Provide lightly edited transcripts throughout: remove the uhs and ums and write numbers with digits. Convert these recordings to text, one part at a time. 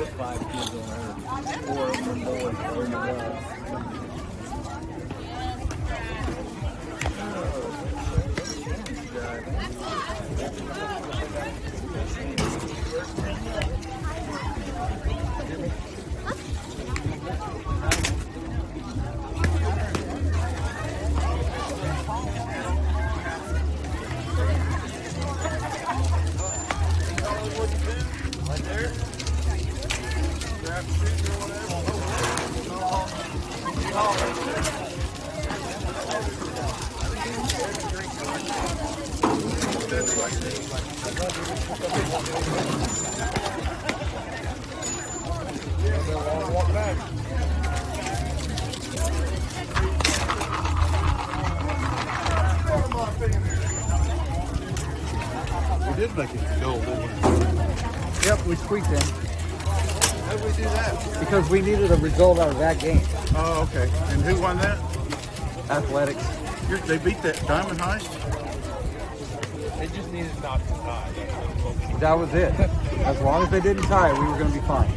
with 5 kids on her. 4 of them boys, 4 of them girls. We did make it gold, didn't we? Yep, we squeaked in How did we do that? because we needed a result out of that game. Oh, okay. And who won that? Athletics. They beat that Diamond High? They just needed not to tie. That was it. As long as they didn't tie, we were going to be fine.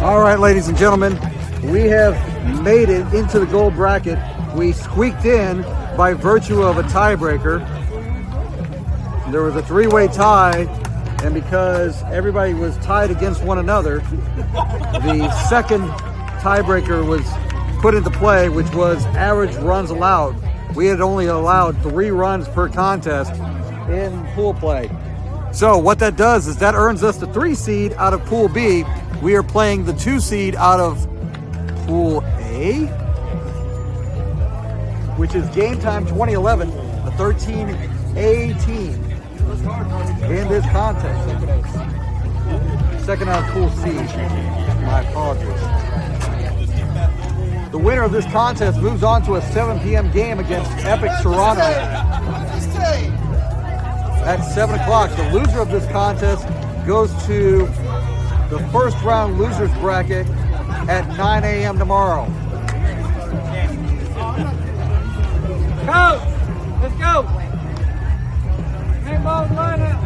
All right, ladies and gentlemen, we have made it into the gold bracket. We squeaked in by virtue of a tiebreaker. There was a three-way tie, and because everybody was tied against one another, the second tiebreaker was put into play, which was average runs allowed. We had only allowed 3 runs per contest in pool play. So what that does is that earns us the 3 seed out of Pool B. We are playing the 2 seed out of Pool A, which is Gametime 2011, the 13A team in this contest. Second out of Pool C. My apologies. The winner of this contest moves on to a 7 p.m. game against Epic Toronto at 7 o'clock. The loser of this contest goes to the first round losers bracket at 9 a.m. tomorrow. Go! Let's go! Hey, ball, line up.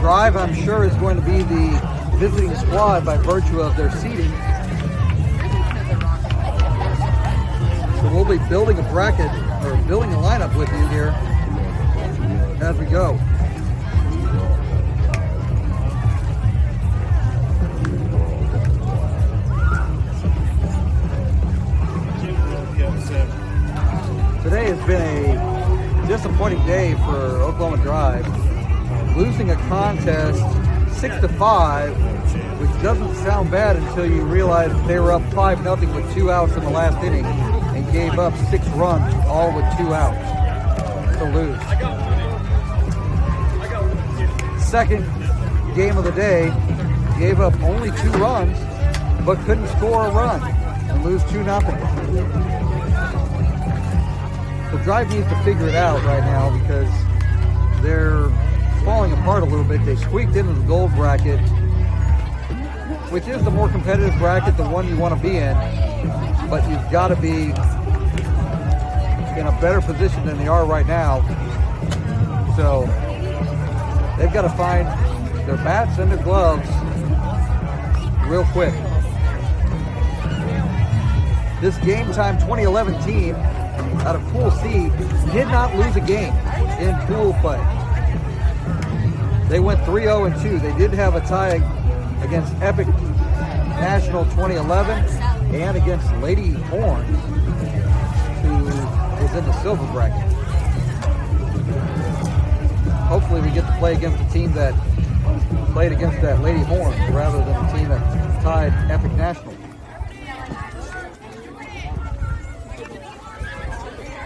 Drive, I'm sure, is going to be the visiting squad by virtue of their seating. So we'll be building a bracket, or building a lineup with you here as we go. Today has been a disappointing day for Oklahoma Drive. Losing a contest 6-5, which doesn't sound bad until you realize they were up 5-0 with 2 outs in the last inning and gave up 6 runs, all with 2 outs to lose. Second game of the day, gave up only 2 runs, but couldn't score a run and lose 2-0. The Drive needs to figure it out right now because they're falling apart a little bit. They squeaked into the gold bracket, which is the more competitive bracket, the one you want to be in, but you've got to be in a better position than they are right now. So they've got to find their bats and their gloves real quick. This Gametime 2011 team out of Pool C did not lose a game in pool play. They went 3-0-2. They did have a tie against Epic National 2011 and against Lady Horn, who is in the silver bracket. Hopefully we get to play against the team that played against that Lady Horn rather than the team that tied Epic National.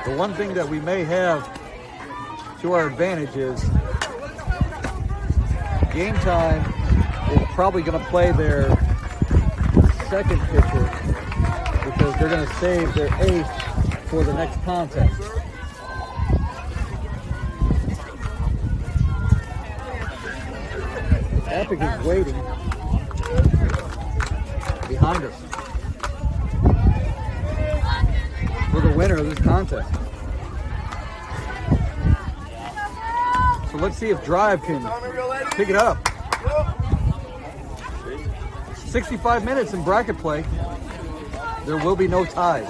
The one thing that we may have to our advantage is Gametime is probably going to play their second pitcher because they're going to save their ace for the next contest. Epic is waiting behind us for the winner of this contest. So let's see if Drive can pick it up. 65 minutes in bracket play. There will be no ties.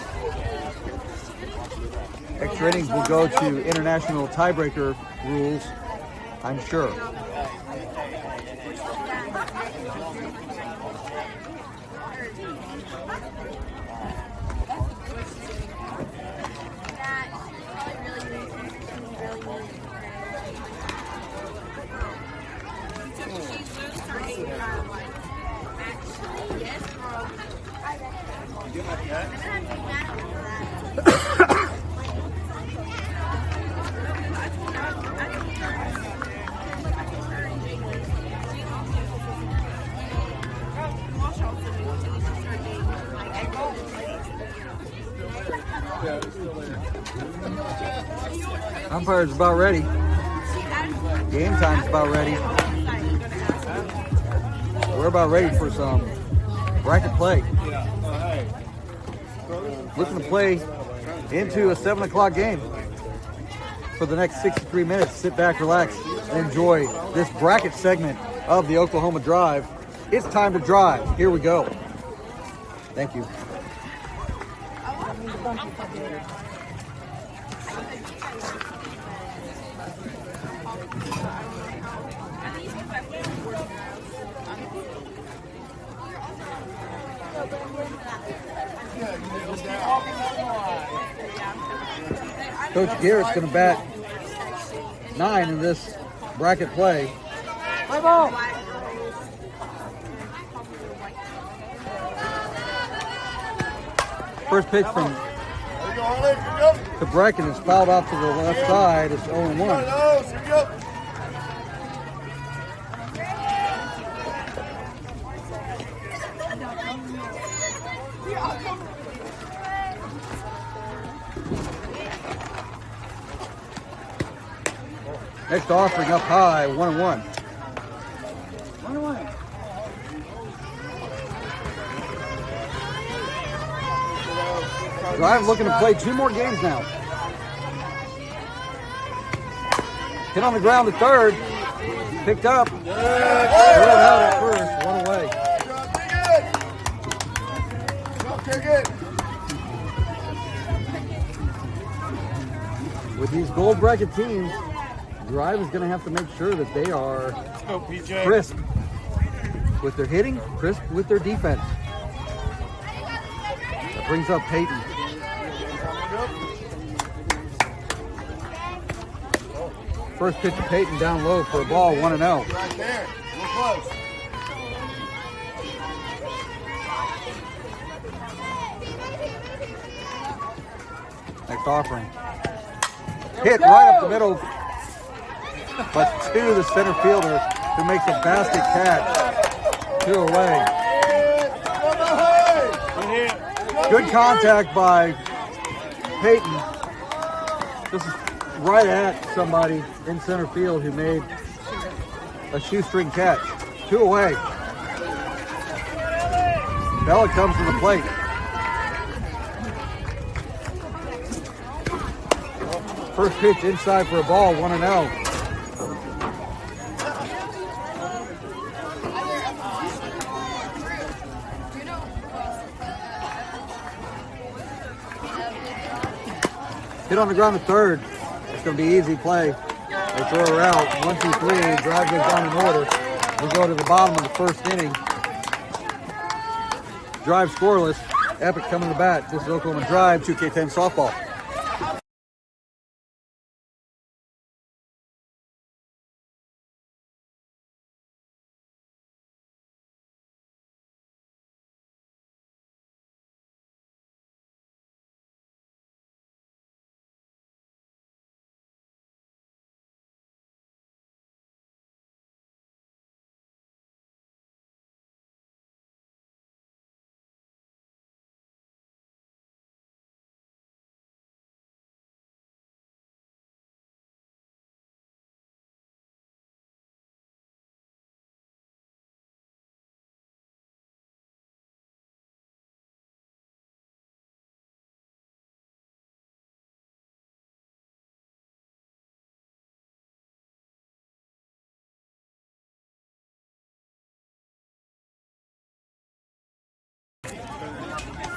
Extra innings will go to international tiebreaker rules, I'm sure. Umpire's about ready. Gametime's about ready. We're about ready for some bracket play. Looking to play into a 7 o'clock game for the next 63 minutes. Sit back, relax, and enjoy this bracket segment of the Oklahoma Drive. It's time to drive. Here we go. Thank you. Coach Garrett's going to bat 9 in this bracket play. Play ball. First pitch from the bracket is fouled off to the left side. It's 0-1. Next offering up high, 1-1. Drive looking to play 2 more games now. Hit on the ground to third. Picked up. Thrown out at first, 1 away. With these gold bracket teams, Drive is going to have to make sure that they are crisp with their hitting, crisp with their defense. That brings up Peyton. First pitch to Peyton down low for a ball, 1-0. Right there. We're close. Next offering. Hit right up the middle, but to the center fielder who makes a basket catch. 2 away. Good contact by Peyton. This is right at somebody in center field who made a shoestring catch. 2 away. Bella comes to the plate. First pitch inside for a ball, 1-0. Hit on the ground to third. It's going to be easy play. They throw her out. 1, 2, 3. Drive goes down in order. We go to the bottom of the first inning. Drive scoreless. Epic coming to bat. This is Oklahoma Drive 2K10 softball.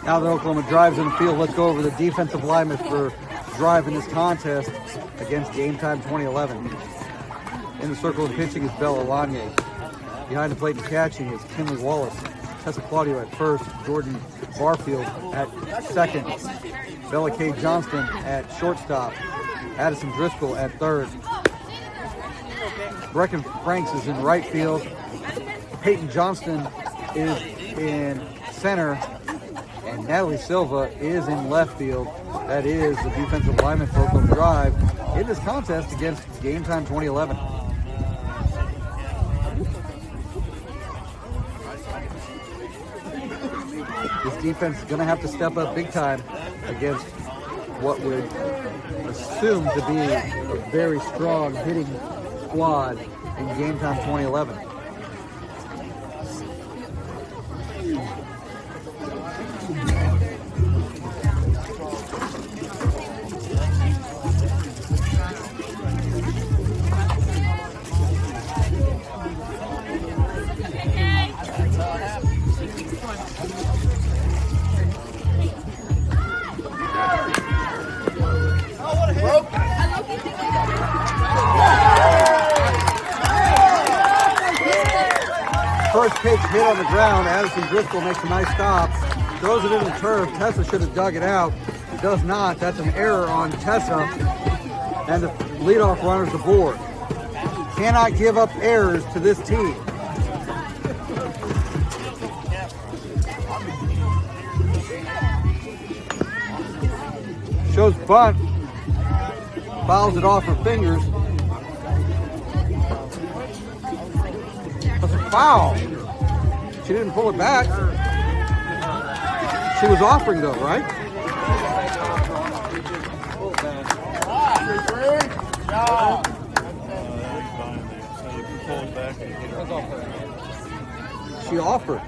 Now that Oklahoma Drive's in the field, let's go over the defensive lineman for Drive in this contest against Gametime 2011. In the circle of pitching is Bella Lanier. Behind the plate and catching is Kinley Wallace. Tessa Claudio at first. Jordan Barfield at second. Bella K. Johnston at shortstop. Addison Driscoll at third. Brecken Franks is in right field. Peyton Johnston is in center. And Natalie Silva is in left field. That is the defensive lineman for Oklahoma Drive in this contest against Gametime 2011. This defense is going to have to step up big time against what would assume to be a very strong hitting squad in Gametime 2011. pitch hit on the ground. Addison Driscoll makes a nice stop. Throws it in the turf. Tessa should have dug it out. It does not. That's an error on Tessa. And the leadoff runner's the board. Cannot give up errors to this team. Shows bunt. Fouls it off her fingers. That's a foul. She didn't pull it back. She was offering though, right? She offered.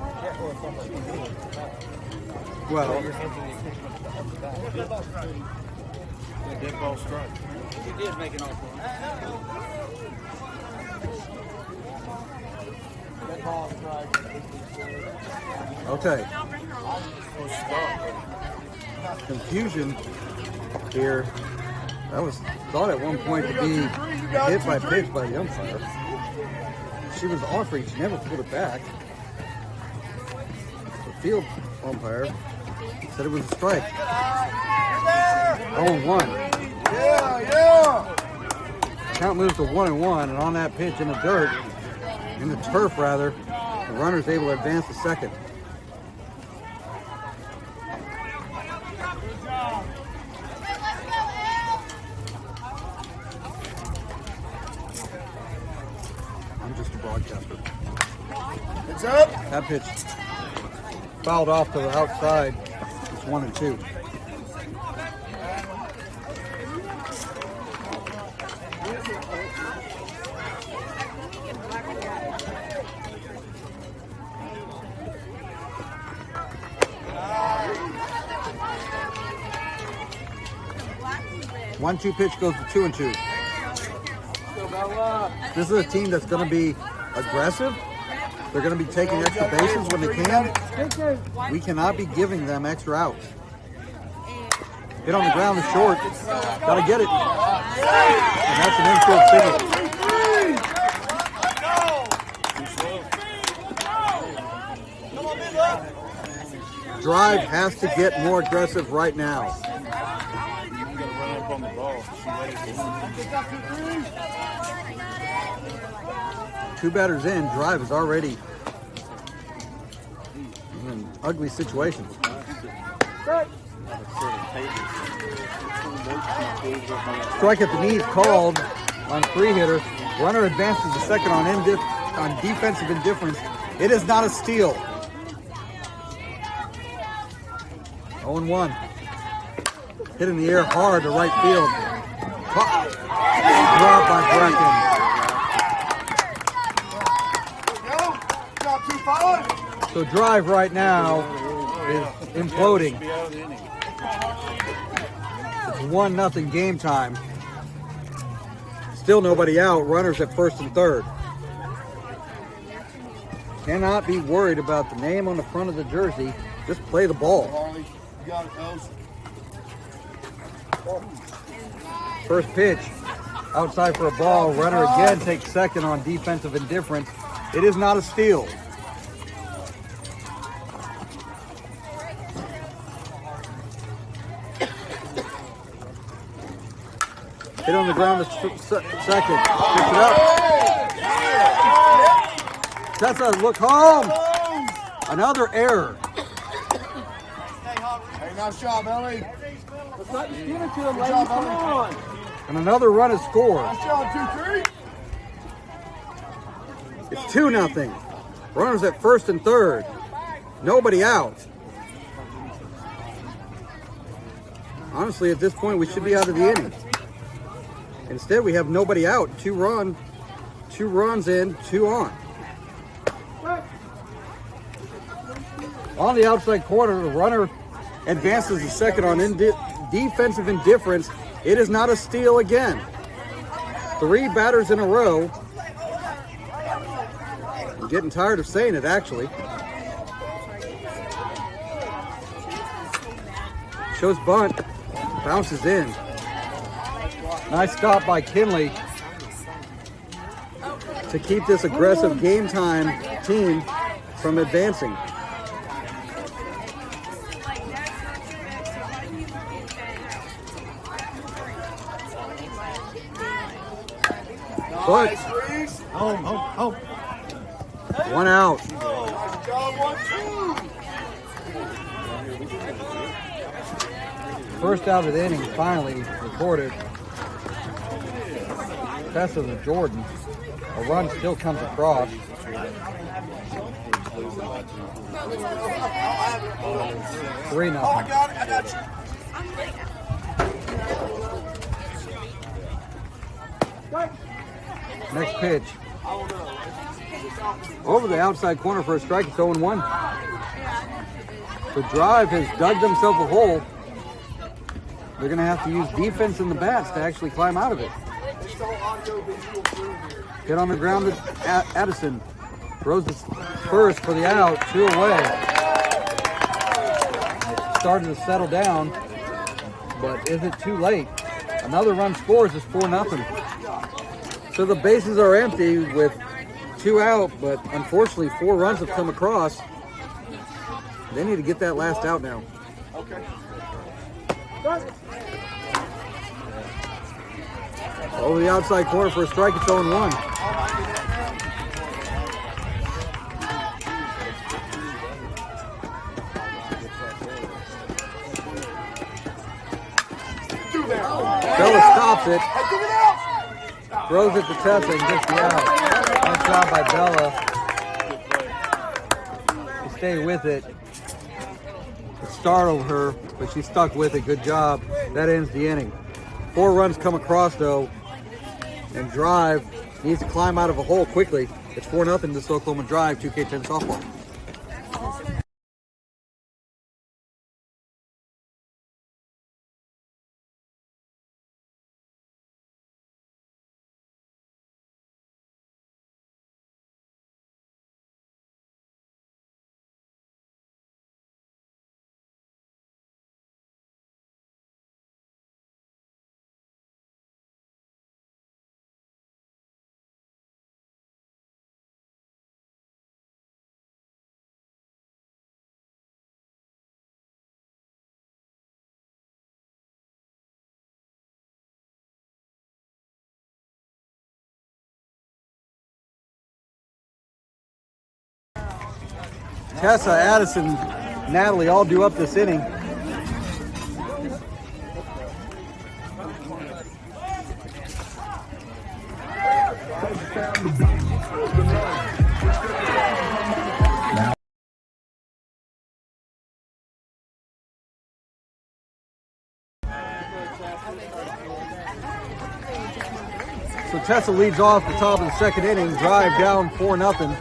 Well, Dead ball strike. He did make an offer. Dead ball strike. okay. Confusion here. That was thought at one point to be hit by pitch by the umpire. She was offering, she never pulled it back. The field umpire said it was a strike. 0-1. Yeah. Count moves to 1-1, and on that pitch in the dirt, in the turf rather, the runner's able to advance to second. I'm just a broadcaster. It's up. That pitch fouled off to the outside. It's 1-2. One-two pitch goes to 2-2. This is a team that's going to be aggressive. They're going to be taking extra bases when they can. We cannot be giving them extra outs. Hit on the ground is short. Got to get it. And that's an infield single. Drive has to get more aggressive right now. On the ball. Two batters in, Drive is already in an ugly situation. Strike at the knees called on free hitter. Runner advances to second on defensive indifference. It is not a steal. 0-1. Hit in the air hard to right field. Drop by Bracken. So Drive right now is imploding. It's 1-0 game time. Still nobody out. Runners at first and third. Cannot be worried about the name on the front of the jersey. Just play the ball. Harley, you got it, Coach. First pitch, outside for a ball. Runner again takes second on defensive indifference. It is not a steal. Hit on the ground to second. Picks it up. Tessa, look home. Another error. Hey, nice job, Ellie. Let's not just give it to him, ladies. Come on. And another run is scored. Nice job, 2-3. It's 2-0. Runners at first and third. Nobody out. Honestly, at this point, we should be out of the inning. Instead, we have nobody out. 2 runs in, 2 on. On the outside corner, the runner advances to second on defensive indifference. It is not a steal again. 3 batters in a row. I'm getting tired of saying it, actually. Shows bunt. Bounces in. Nice stop by Kinley to keep this aggressive game time team from advancing. But Nice, Reese. one out. Nice job, 1-2. First out of the inning finally recorded. Tessa to Jordan. A run still comes across. 3-0. I got it. I got you. Next pitch. Over the outside corner for a strike. It's 0-1. The Drive has dug themselves a hole. They're going to have to use defense in the bats to actually climb out of it. Hit on the ground to Addison. Throws the first for the out. 2 away. Starting to settle down. But is it too late? Another run scores. It's 4-0. So the bases are empty with 2 out, but unfortunately 4 runs have come across. They need to get that last out now. Okay. Over the outside corner for a strike, it's 0-1. Bella stops it. Hey, give it out. Throws it to Tessa and gets the out. Nice job by Bella to stay with it. It startled her, but she stuck with it. Good job. That ends the inning. 4 runs come across though, and Drive needs to climb out of a hole quickly. It's 4-0 to Oklahoma Drive, 2K10 softball. Tessa, Addison, Natalie all due up this inning. So Tessa leads off the top of the second inning, Drive down 4-0.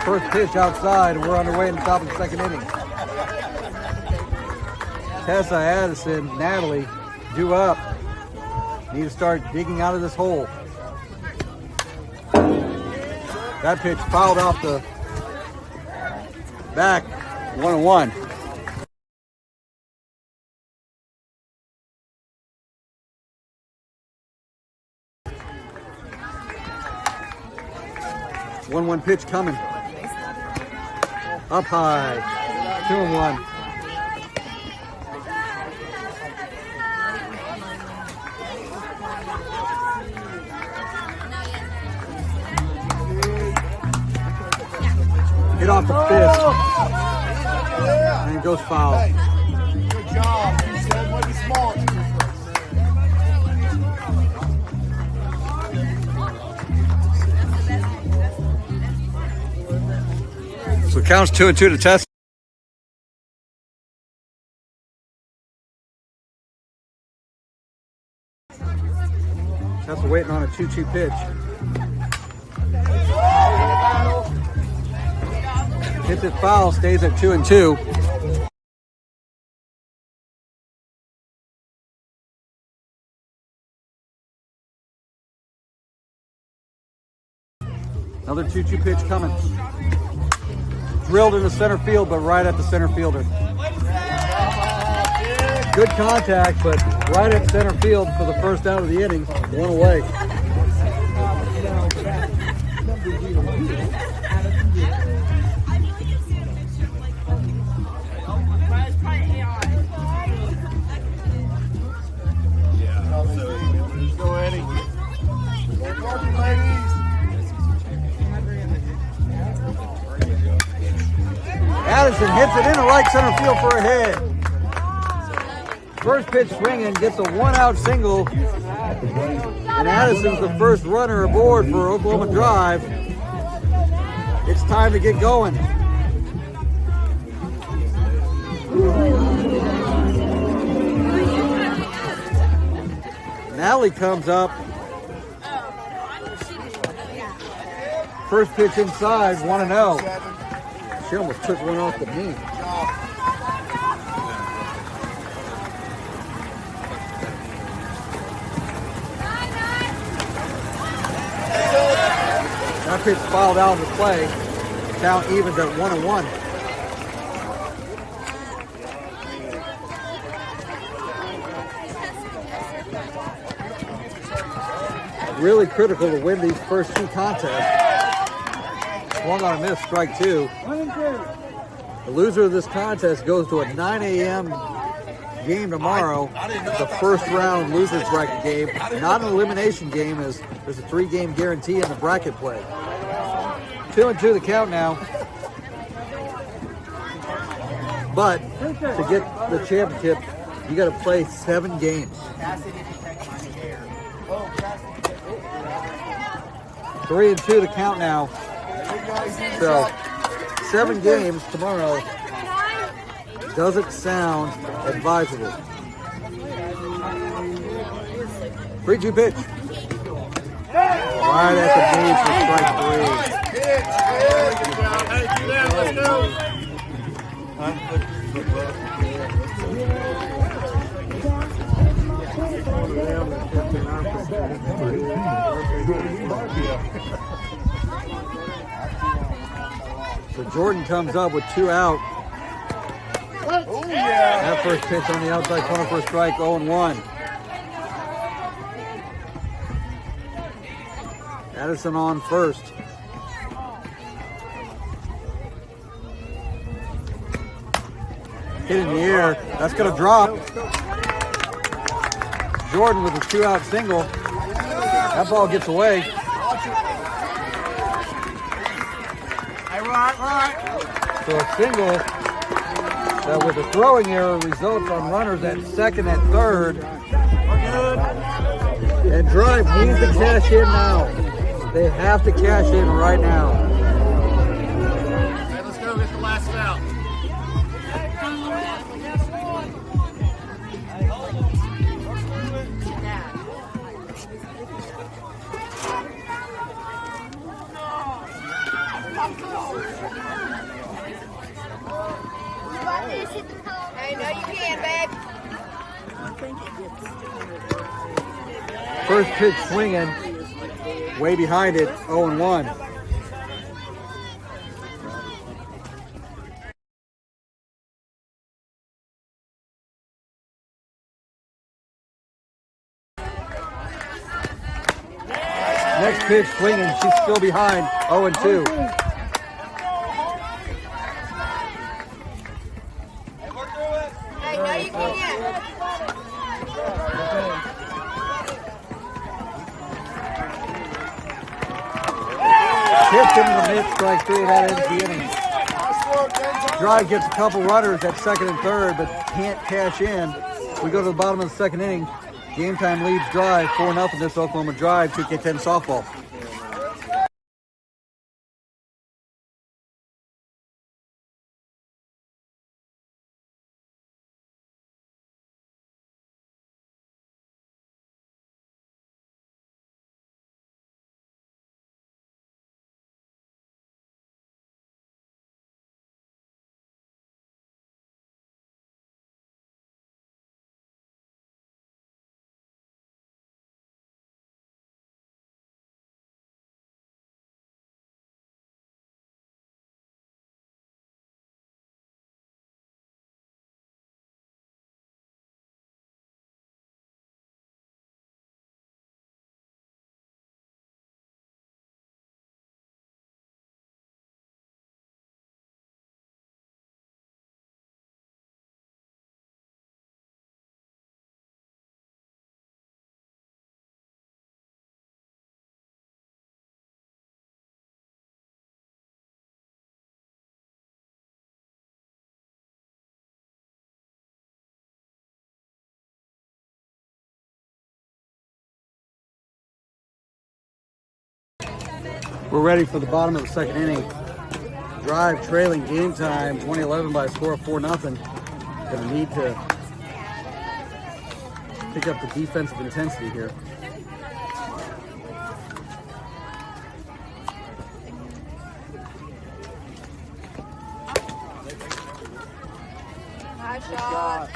First pitch outside, and we're underway in the top of the second inning. Tessa, Addison, Natalie, due up. Need to start digging out of this hole. That pitch fouled off the back, 1-1. One pitch coming. Up high. 2-1. Hit off the fist. And it goes foul. Hey, good job. You said what you smart. So it counts 2-2 to Tessa. Tessa waiting on a 2-2 pitch. Hits it foul, stays at 2-2. Another 2-2 pitch coming. Drilled into center field, but right at the center fielder. Good contact, but right at center field for the first out of the inning. One away. Go, Eddie. Working, ladies. Addison hits it into right center field for a hit. First pitch swinging, gets a one-out single. And Addison's the first runner aboard for Oklahoma Drive. It's time to get going. Nally comes up. First pitch inside, 1-0. She almost took one off the knee. That pitch fouled out of the play. Count evens at 1-1. Really critical to win these first two contests. Swung on a miss, strike two. The loser of this contest goes to a 9 a.m. game tomorrow. The first round losers bracket game. Not an elimination game, as there's a 3-game guarantee in the bracket play. 2-2 the count now. But to get the championship, you got to play 7 games. 3-2 the count now. So 7 games tomorrow doesn't sound advisable. 3-2 pitch. Right at the knees for strike 3. Hey, do that. Let's go. So Jordan comes up with 2 out. Oh, yeah. That first pitch on the outside corner for a strike, 0-1. Addison on first. Hit in the air. That's going to drop. Jordan with a 2-out single. That ball gets away. So a single that with a throwing error results on runners at second and third. And Drive needs to cash in now. They have to cash in right now. Hey, let's go get the last out. I know you can, babe. First pitch swinging, way behind it, 0-1. Next pitch swinging, she's still behind, 0-2. I know you can. Hits him in the mid, strike 3, that ends the inning. Drive gets a couple runners at second and third, but can't cash in. We go to the bottom of the second inning. Game Time leads Drive 4-0 this Oklahoma Drive 2K10 softball. We're ready for the bottom of the second inning. Drive trailing Game Time 2011 by a score of 4-0. Gonna need to pick up the defensive intensity here. Nice shot.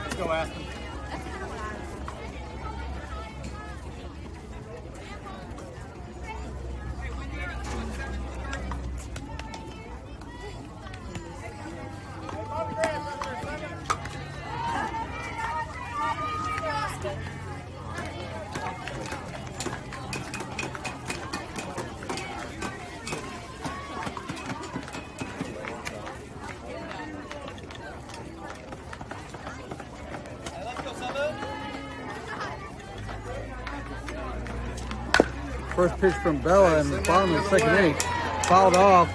Let's go, Aspen. First pitch from Bella in the bottom of the second inning. Fouled off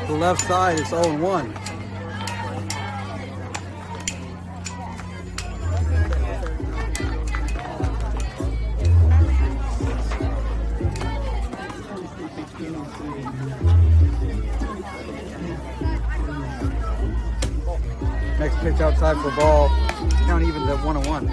the left side. It's 0-1. Next pitch outside for ball. Count evens at 1-1.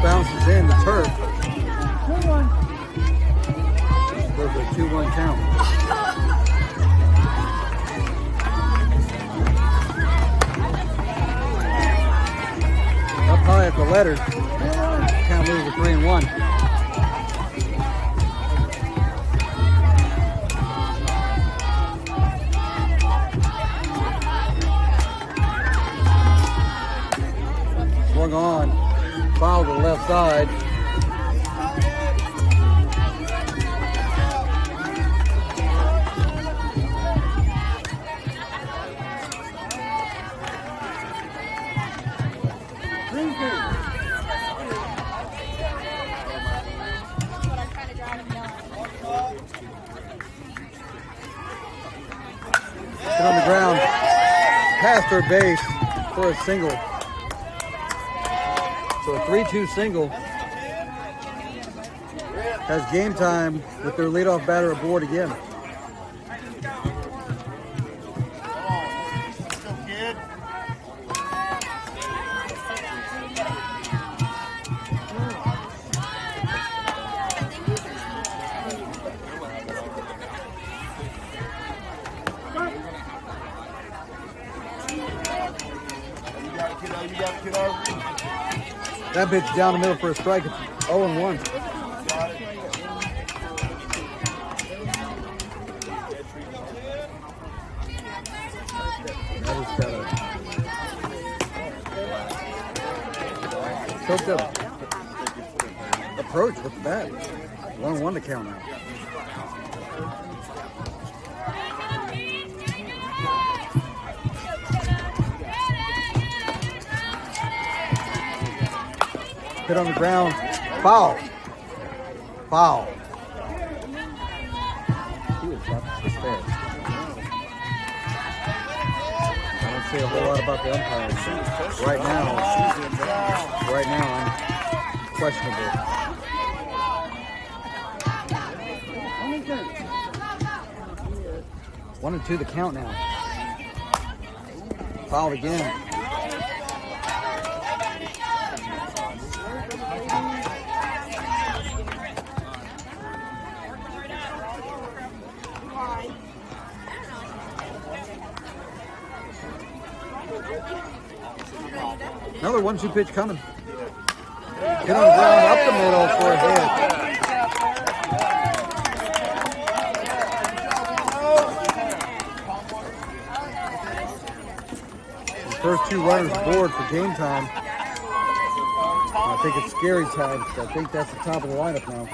Bounces in the turf. Goes to a 2-1 count. Up high at the letters. Count moves to 3-1. Swung on. Foul to the left side. Hit on the ground. Past third base for a single. So a 3-2 single has Game Time with their leadoff batter aboard again. Let's go, kid. You got it, kiddo. You got it, kiddo. That pitch down the middle for a strike. It's 0-1. That is got a choked up approach with the bat. 1-1 to count out. Hit on the ground. Foul. Foul. He was about to suspend. I don't say a whole lot about the umpires. Right now, I'm questionable. 1-2 the count now. Fouled again. Another 1-2 pitch coming. Hit on the ground up the middle for a hit. The first two runners aboard for Game Time. I think it's scary time. I think that's the top of the lineup now.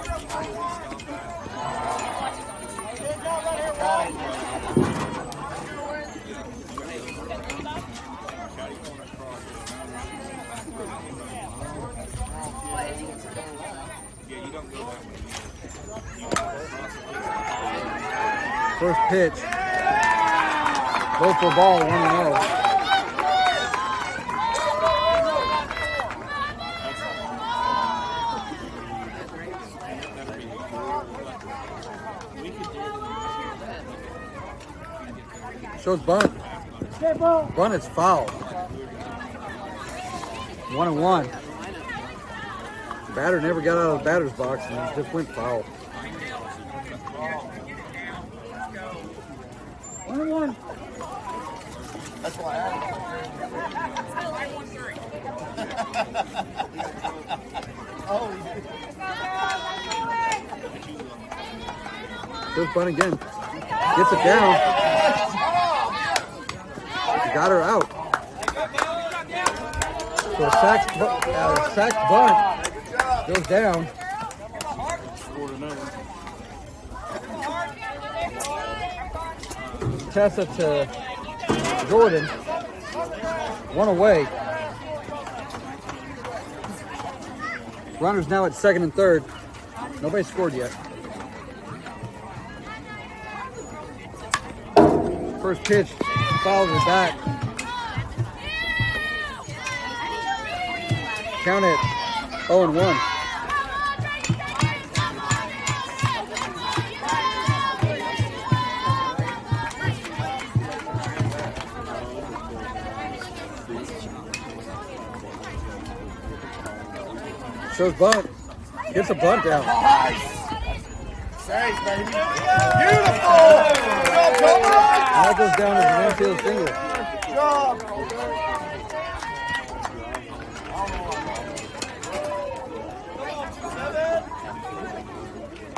First pitch. Go for ball, 1-0. Shows bunt. Bunt is foul. 1-1. Batter never got out of the batter's box and just went foul. 1-1. That's why Shows bunt again. Gets it down. Got her out. So sacked bunt goes down. Tessa to Jordan. One away. Runners now at second and third. Nobody scored yet. First pitch, fouls her back. Count it 0-1. Shows bunt. Gets a bunt down. Thanks, baby. Beautiful! That goes down as an infield single. Good job.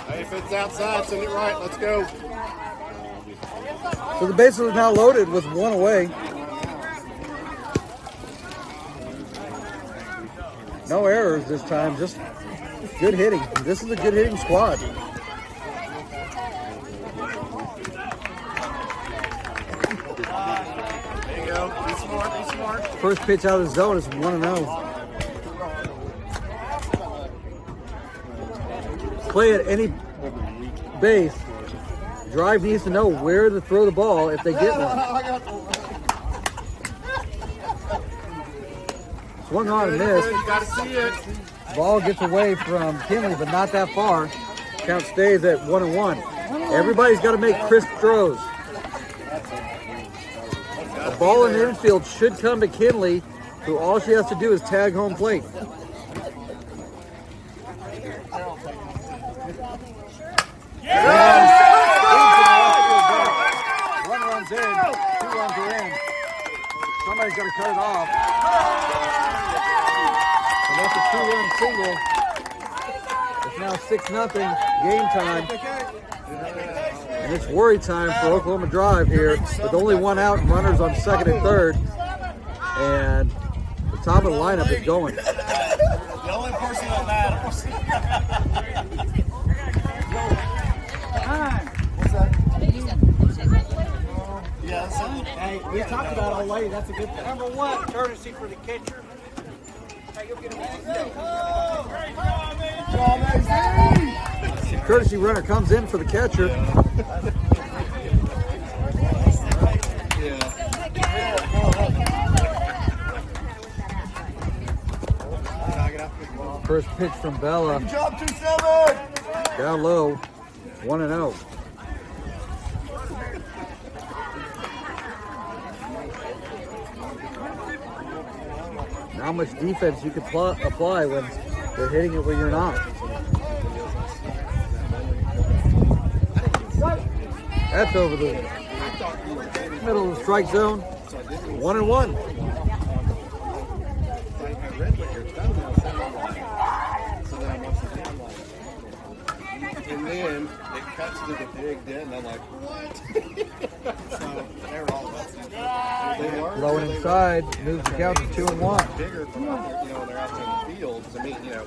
Hey, if it's outside, send it right. Let's go. So the bases are now loaded with one away. No errors this time, just good hitting. This is a good hitting squad. There you go. Be smart, be smart. First pitch out of the zone is 1-0. Play at any base. Drive needs to know where to throw the ball if they get one. Swung on and missed. You gotta see it. Ball gets away from Kinley, but not that far. Count stays at 1-1. Everybody's got to make crisp throws. The ball in the infield should come to Kinley, who all she has to do is tag home plate. One runs in, 2 runs are in. Somebody's got to cut it off. And that's a 2-run single. It's now 6-0 game time. And it's worry time for Oklahoma Drive here with only one out and runners on second and third. And the top of the lineup is going. The only person that matters. What's that? Yeah, that's it. Hey, we talked about all late. That's a good thing. Number 1, courtesy for the catcher. Hey, you'll get a Courtesy runner comes in for the catcher. First pitch from Bella. Good job, 2-7. Down low, 1-0. Not much defense you can apply when they're hitting it when you're not. That's over the middle of the strike zone. 1-1. And then it cuts to the big dent, and I'm like, what? So they were all about it. Low and inside, moves the count to 2-1. Bigger from out there, when they're out there in the field. To me, watching the video.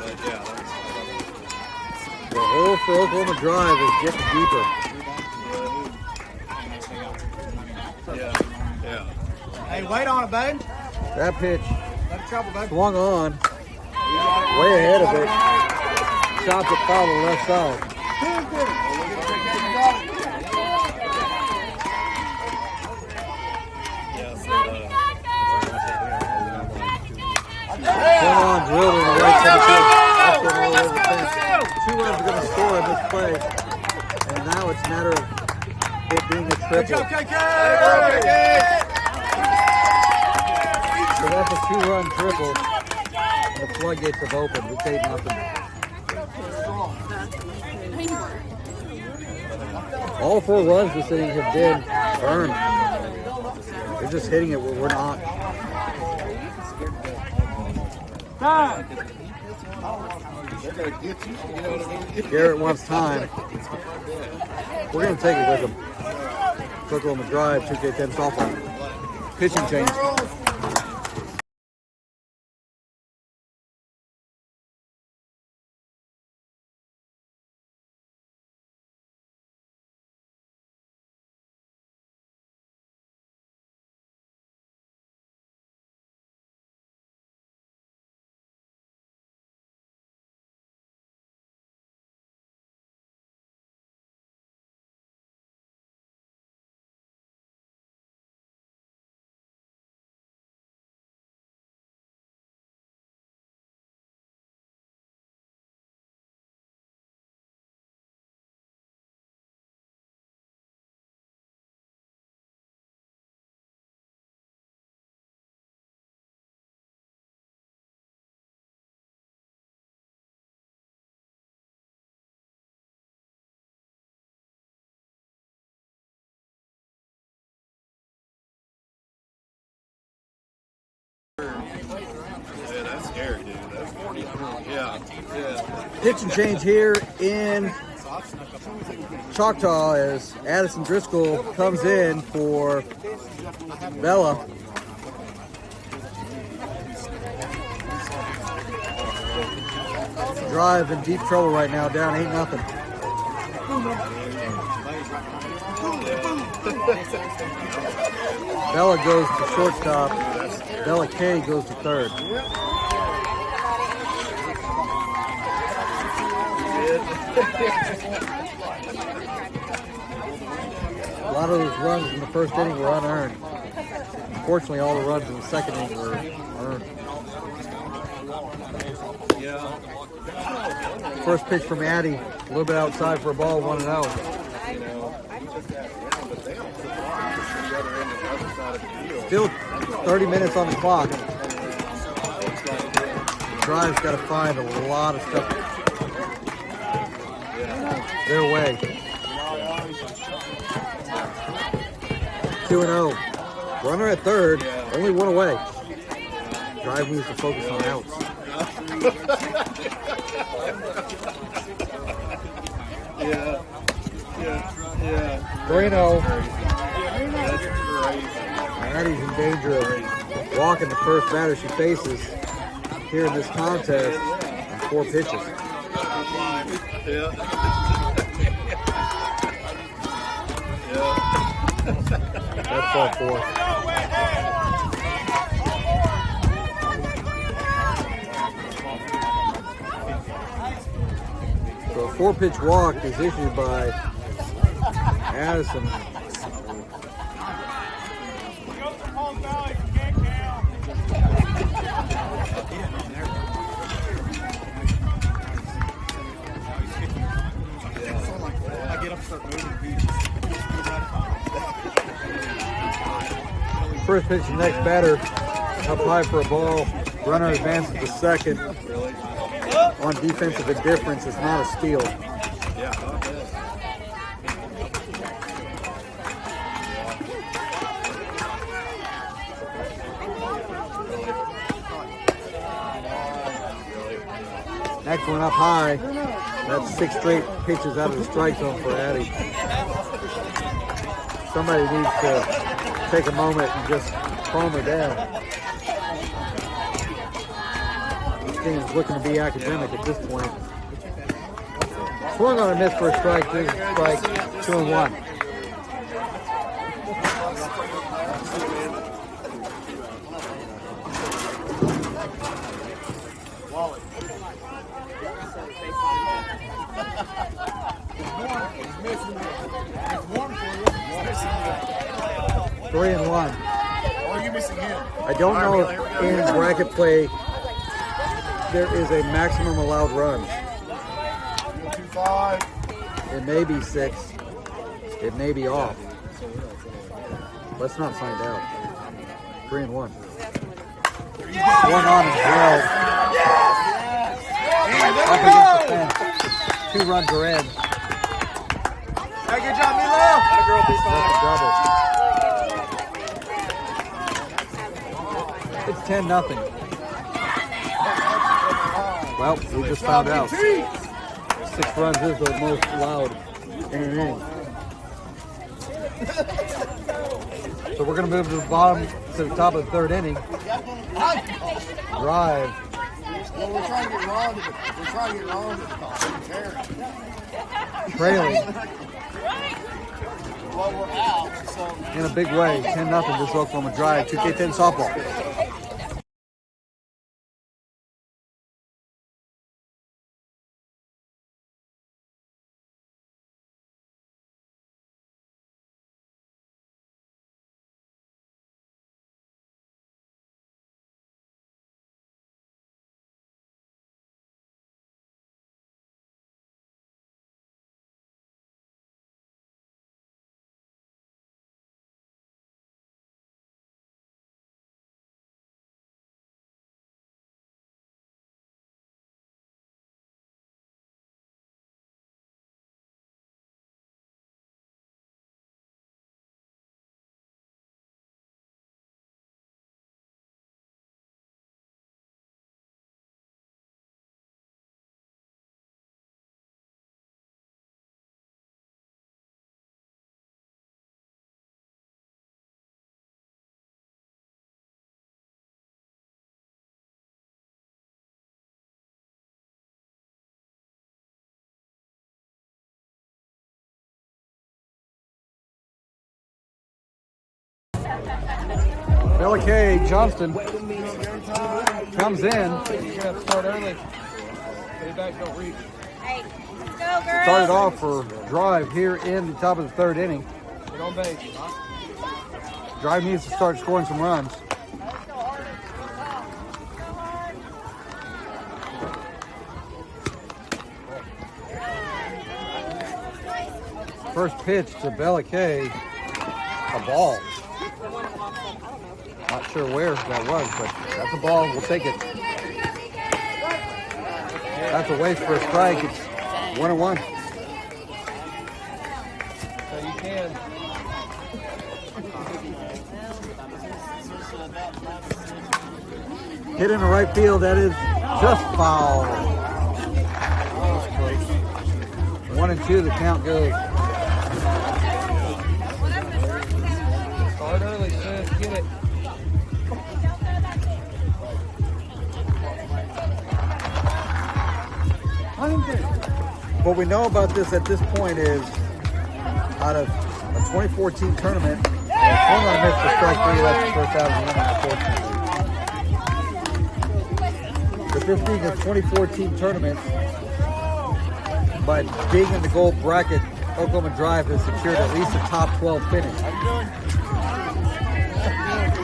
But yeah, The hole for Oklahoma Drive is getting deeper. yeah. Hey, wait on it, babe. That pitch Let it trouble, babe. swung on, way ahead of it. Chopped it foul to the left side. a matter of it being a triple. So that's a 2-run triple. And the floodgates have opened. It's 8-0. All 4 runs this inning have been earned. They're just hitting it where we're not. Garrett wants time. We're going to take it with him. Circle him a drive, 2K10 softball. Pitching change. Yeah, that's scary, dude. That's 40. Yeah. Pitching change here in Choctaw as Addison Driscoll comes in for Bella. Drive in deep trouble right now, down 8-0. Bella goes to shortstop. Bella K goes to third. A lot of those runs in the first inning were unearned. Unfortunately, all the runs in the second inning were earned. First pitch from Addie, a little bit outside for a ball, 1-0. Still 30 minutes on the clock. Drive's got to find a lot of stuff their way. 2-0. Runner at third, only 1 away. Drive needs to focus on outs. 3-0. Addie's in danger of walking the first batter she faces here in this contest in 4 pitches. That's all 4. So a 4-pitch walk is issued by Addison. First pitch, the next batter up high for a ball. Runner advances to second. On defensive indifference, it's not a steal. Next one up high. That's 6 straight pitches out of the strike zone for Addie. Somebody needs to take a moment and just calm her down. This game is looking to be academic at this point. Swung on a miss for a strike, 2 strike, 2-1. Three and 1. I don't know if in bracket play there is a maximum allowed run. It may be 6. It may be off. Let's not find out. 3-1. One on as well. Up against the fence. 2 runs are in. Hey, good job, Milo. That's a double. It's 10-0. Well, we just found out. 6 runs is the most allowed in an inning. So we're going to move to the bottom, to the top of the 3rd inning. Drive. Well, we're trying to get Ron to Trailing well, we're out, so in a big way. 10-0 this Oklahoma Drive. 2K10 softball. Bella K. Johnston comes in. You gotta start early. Stay back, don't reach. Hey, go girls. Started off for Drive here in the top of the 3rd inning. Get on base. Drive needs to start scoring some runs. First pitch to Bella K. A ball. Not sure where that was, but that's a ball. We'll take it. That's a waste for a strike. It's 1-1. So you can. Hit in the right field. That is just foul. 1-2. The count goes. Start early, sis. Get it. What we know about this at this point is, out of a 2014 tournament, swung on a miss for strike 3. That's the first out of the inning, unfortunately. But this being a 2014 tournament, by being in the gold bracket, Oklahoma Drive has secured at least a top 12 finish.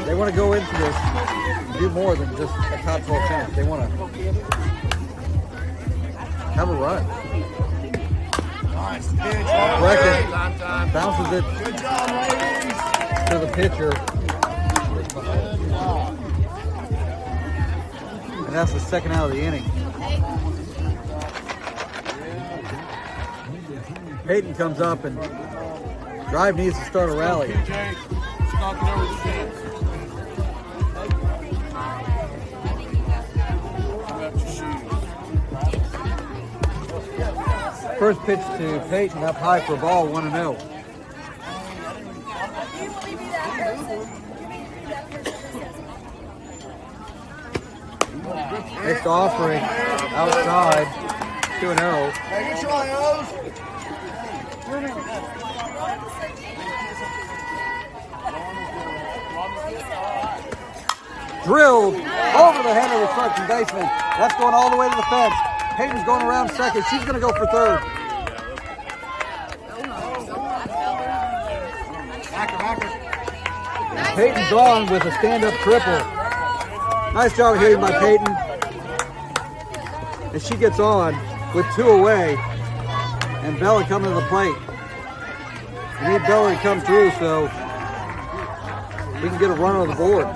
They want to go into this and do more than just a top 12 finish. They want to have a run. nice pitch. Bracket bounces it to the pitcher. And that's the second out of the inning. Peyton comes up and Drive needs to start a rally. Jake, stalking over the fence. First pitch to Peyton up high for a ball, 1-0. Next offering outside, 2-0. Hey, good try, O's. Drilled over the head of the second baseman. That's going all the way to the fence. Peyton's going around second. She's going to go for third. Peyton's on with a stand-up triple. Nice job hitting by Peyton. And she gets on with 2 away. And Bella coming to the plate. We need Bella to come through so we can get a run on the board.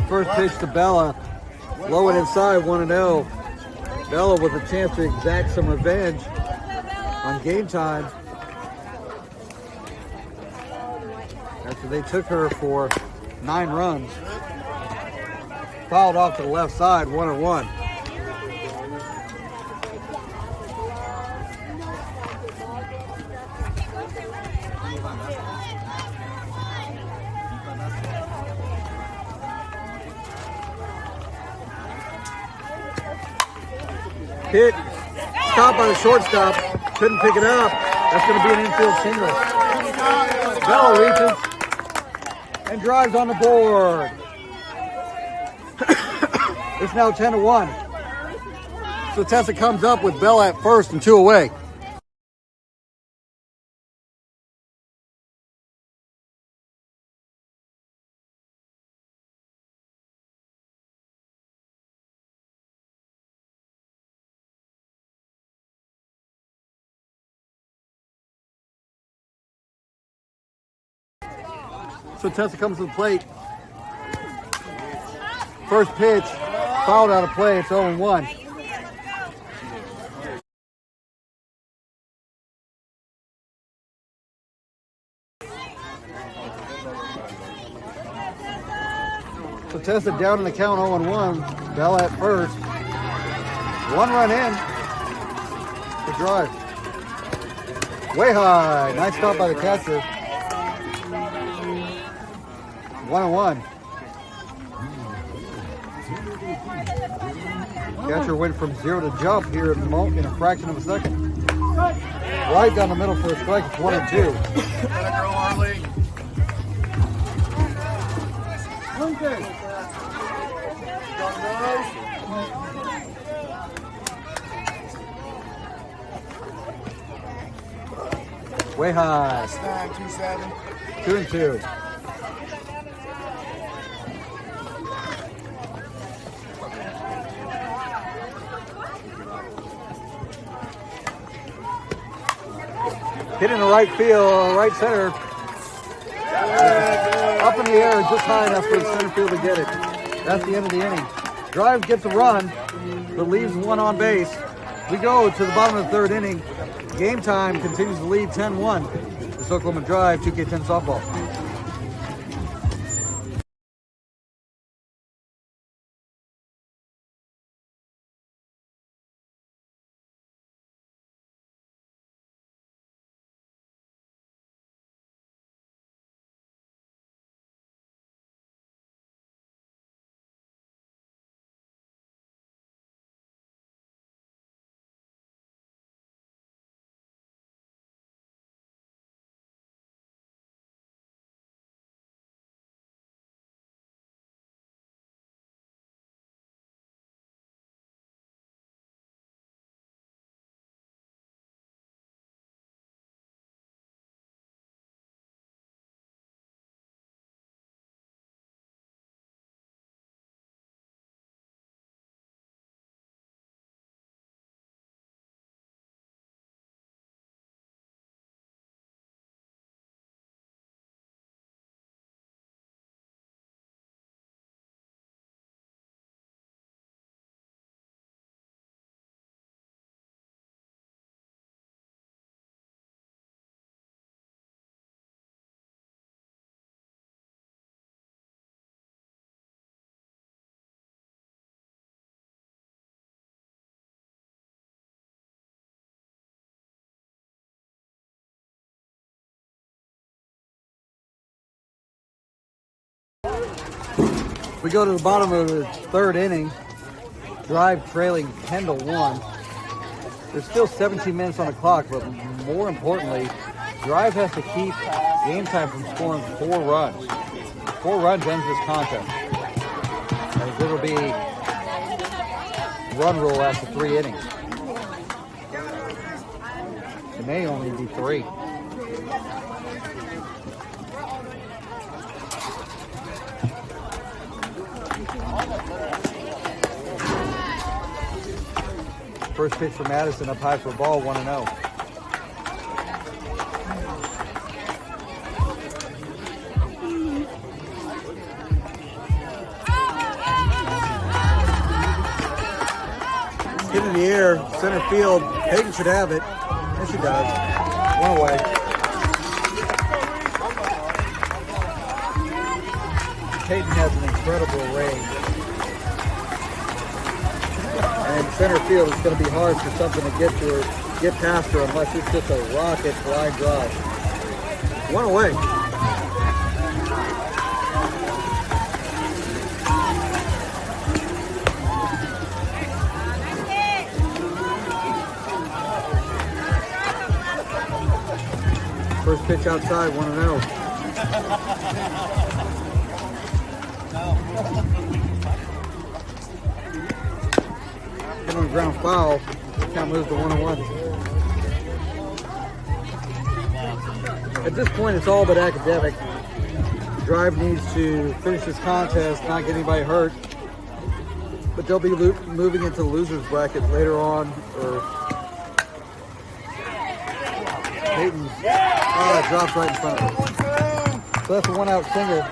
First pitch to Bella. Low and inside, 1-0. Bella with a chance to exact some revenge on Game Time after they took her for 9 runs. Fouled off to the left side, 1-1. Hit, stopped by the shortstop, couldn't pick it up. That's going to be an infield single. Bella reaches and drives on the board. It's now 10-1. So Tessa comes up with Bella at first and 2 away. So Tessa comes to the plate. First pitch, fouled out of play. It's 0-1. So Tessa down in the count 0-1. Bella at first. 1 run in. The drive. Way high. Nice stop by the catcher. 1-1. Catcher went from 0 to jump here in a fraction of a second. Right down the middle for a strike. It's 1-2. Way high. 2-2. Hit in the right field, right center. Up in the air, just high enough for the center field to get it. That's the end of the inning. Drive gets a run, but leaves 1 on base. We go to the bottom of the 3rd inning. Game Time continues to lead 10-1. This Oklahoma Drive 2K10 softball. We go to the bottom of the 3rd inning. Drive trailing 10-1. There's still 17 minutes on the clock, but more importantly, Drive has to keep Game Time from scoring 4 runs. 4 runs ends this contest. As it'll be run rule after 3 innings. It may only be 3. First pitch for Madison, up high for a ball, 1-0. Hit in the air, center field. Peyton should have it. Yes, she does. One away. Peyton has an incredible range. And center field is going to be hard for something to get to her, get past her, unless it's just a rocket fly drive. One away. First pitch outside, 1-0. Hit on the ground foul. Count moves to 1-1. At this point, it's all but academic. Drive needs to finish this contest, not get anybody hurt. But they'll be moving into the loser's bracket later on. Peyton drops right in front of her. So that's a one-out single.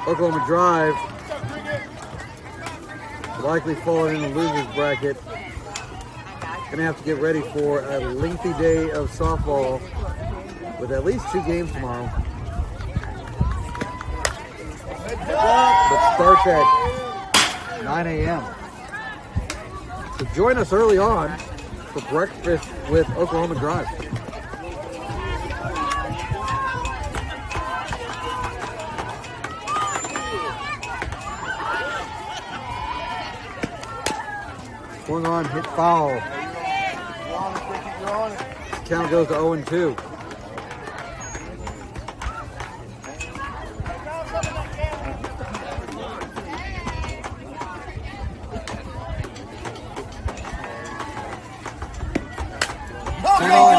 Oklahoma Drive likely falling in the loser's bracket. Gonna have to get ready for a lengthy day of softball with at least 2 games tomorrow. But starts at 9 a.m. So join us early on for breakfast with Oklahoma Drive. Swung on, hit foul. Count goes to 0-2.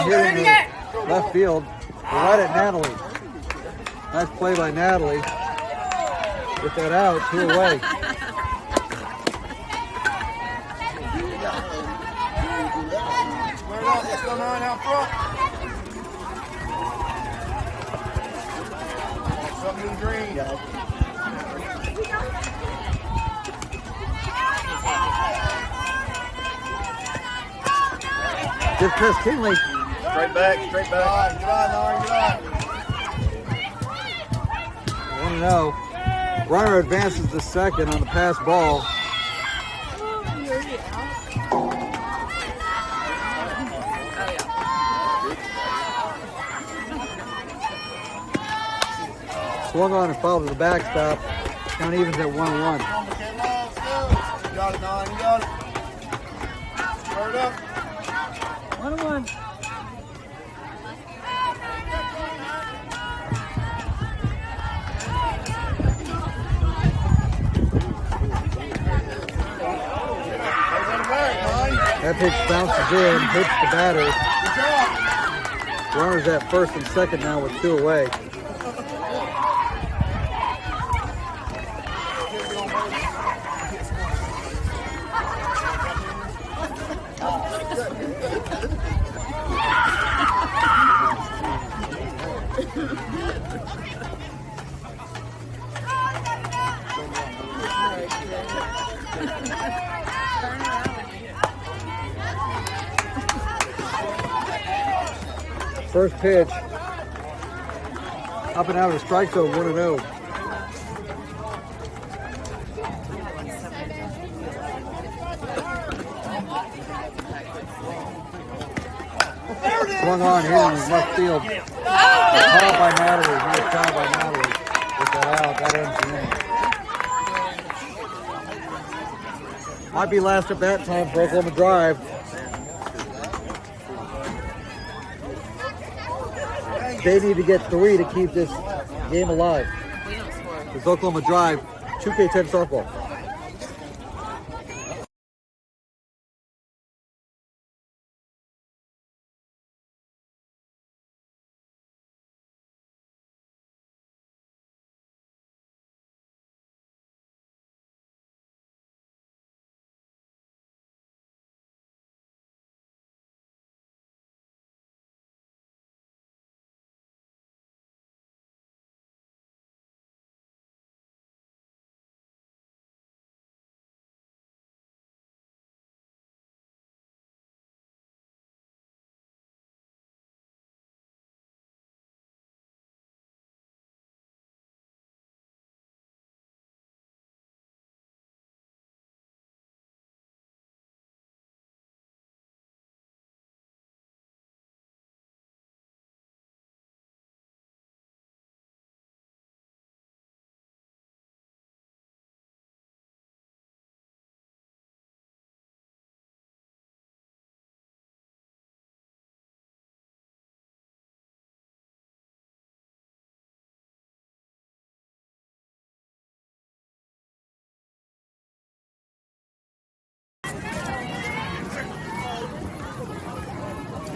Hitting the left field, right at Natalie. Nice play by Natalie. Get that out, 2 away. What's going on out front? Something green. Give Chris Kinley. Straight back, straight back. Get on. 1-0. Runner advances to second on the pass ball. Swung on and fouled to the backstop. Count evens at 1-1. You got it, Don. You got it. Start up. 1-1. That pitch bounces in, hits the batter. Runners at first and second now with 2 away. First pitch, up and out of the strike zone, 1-0. Swung on here in his left field. Called by Natalie. He was called by Natalie. Get that out. That ends the inning. Might be last at bat time for Oklahoma Drive. They need to get 3 to keep this game alive. It's Oklahoma Drive, 2K10 softball.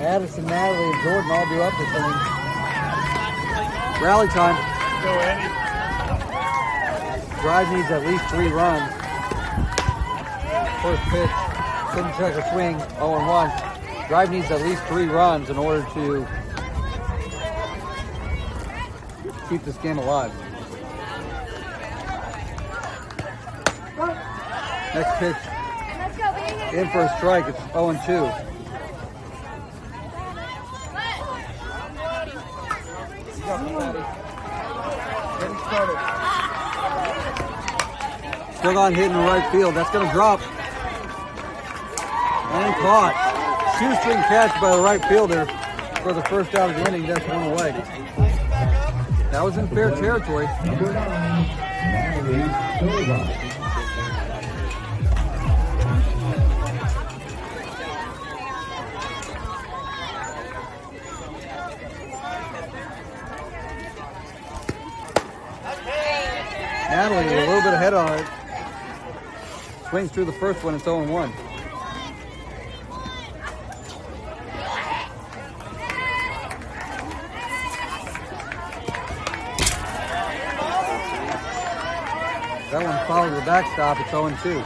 Addison, Natalie, and Jordan all do up this inning. Rally time. Go, Eddie. Drive needs at least 3 runs. First pitch, couldn't check a swing, 0-1. Drive needs at least 3 runs in order to keep this game alive. Next pitch, Let's go, baby. in for a strike, it's 0-2. Still on hitting the right field. That's going to drop. And caught. Shoestring catch by the right fielder for the first out of the inning. That's 1 away. That was in fair territory. Natalie a little bit ahead on it. Swings through the first one, it's 0-1. That one followed the backstop, it's 0-2.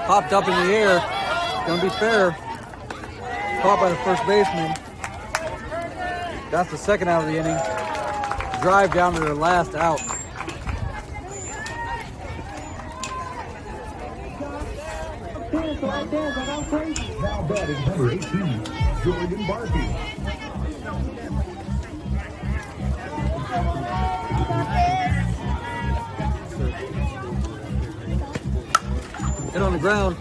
Popped up in the air. Gonna be fair. Caught by the first baseman. That's the second out of the inning. Drive down to their last out. Now batting number 18, Jordan Barkey. Hit on the ground.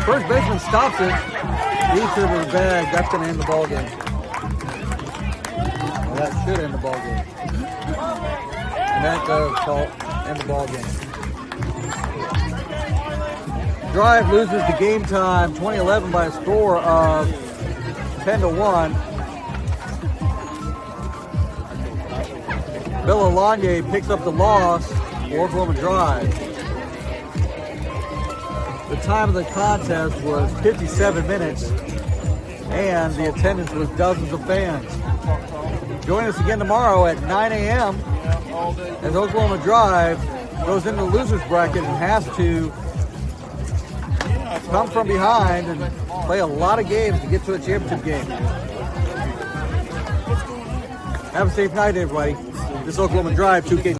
First baseman stops it. Reaches into the bag. That's going to end the ball game. Well, that should end the ball game. And that does end the ball game. Drive loses the game time 2011 by a score of 10-1. Bill Alanye picks up the loss for Oklahoma Drive. The time of the contest was 57 minutes, and the attendance was dozens of fans. Join us again tomorrow at 9 a.m. as Oklahoma Drive goes into the loser's bracket and has to come from behind and play a lot of games to get to a championship game. Have a safe night, everybody. This is Oklahoma Drive 2K.